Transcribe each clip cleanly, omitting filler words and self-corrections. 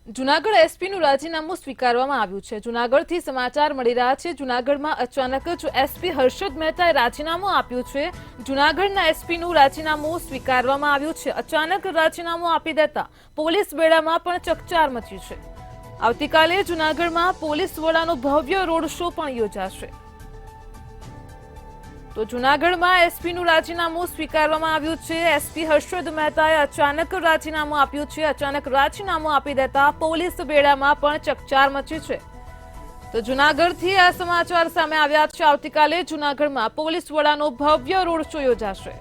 જૂનાગઢ એસપીનું રાજીનામું સ્વીકારવામાં આવ્યું છે। જૂનાગઢથી સમાચાર મળી રહ્યા છે। જૂનાગઢમાં અચાનક જ એસપી હર્ષદ મહેતાએ રાજીનામું આપ્યું છે। જૂનાગઢના એસપીનું રાજીનામું સ્વીકારવામાં આવ્યું છે। અચાનક રાજીનામું આપી દેતા પોલીસ બેડામાં પણ ચકચાર મચી છે। આવતીકાલે જૂનાગઢમાં પોલીસ વડાનો ભવ્ય રોડ શો પણ યોજાશે। તો જૂનાગઢમાં એસપીનું રાજીનામું સ્વીકારવામાં આવ્યું છે। એસપી હર્ષદ મહેતાએ અચાનક રાજીનામું આપ્યું છે। અચાનક રાજીનામું આપી દેતા પોલીસ બેડામાં પણ ચકચાર મચી છે। તો જૂનાગઢથી આ સમાચાર સામે આવ્યા છે। આવતીકાલે જૂનાગઢમાં પોલીસ વડાનો ભવ્ય રોડ શો યોજાશે।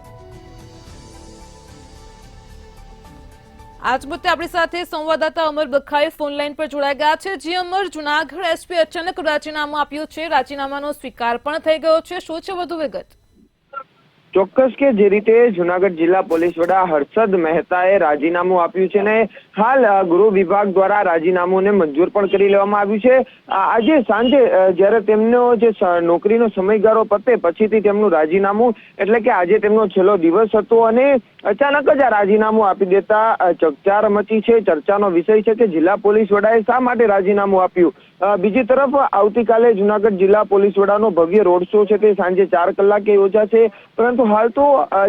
આજ મુદ્દે આપણી સાથે સંવાદદાતા અમર બખાઈ ફોન લાઈન પર જોડાઈ ગયા છે। જી અમર, જૂનાગઢ એસપી અચાનક રાજીનામું આપ્યું છે, રાજીનામાનો સ્વીકાર પણ થઈ ગયો છે, શું છે વધુ વિગત? ચોક્કસ કે જે રીતે જૂનાગઢ જિલ્લા પોલીસ વડા હર્ષદ મહેતાએ રાજીનામું આપ્યું છે ને હાલ ગૃહ વિભાગ દ્વારા રાજીનામુંને મંજૂર પણ કરી લેવામાં આવ્યું છે। આજે સાંજે જ્યારે તેમનો જે નોકરીનો સમયગાળો પતે પછીથી તેમનું રાજીનામું એટલે કે આજે તેમનો છેલ્લો દિવસ હતો અને અચાનક જ આ રાજીનામું આપી દેતા ચકચાર મચી છે। ચર્ચાનો વિષય છે કે જિલ્લા પોલીસ વડાએ શા માટે રાજીનામું આપ્યું। બીજી તરફ આવતીકાલે જૂનાગઢ જિલ્લા પોલીસ વડાનો ભવ્ય રોડ શો છે તે સાંજે 4 કલાકે યોજાશે, પરંતુ હાલ તો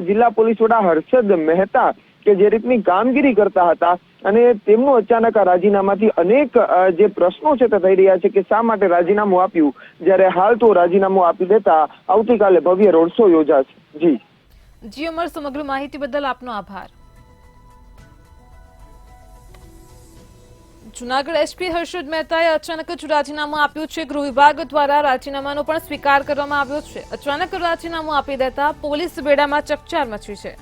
જિલ્લા પોલીસ વડા હર્ષદ મહેતા કે જે રીતની કામગીરી કરતા હતા અને તેમનું અચાનક આ રાજીનામાથી અનેક જે પ્રશ્નો છે તે થઈ રહ્યા છે કે શા માટે રાજીનામું આપ્યું, જ્યારે હાલ તો રાજીનામું આપી દેતા આવતીકાલે ભવ્ય રોડ શો યોજાશે। જી અમર, સમગ્ર માહિતી બદલ આપનો આભાર। જૂનાગઢ એસપી હર્ષદ મહેતાએ અચાનક જ રાજીનામું આપ્યું છે। ગૃહ વિભાગ દ્વારા રાજીનામાનો પણ સ્વીકાર કરવામાં આવ્યો છે। અચાનક રાજીનામું આપી દેતા પોલીસ બેડામાં ચકચાર મચી છે।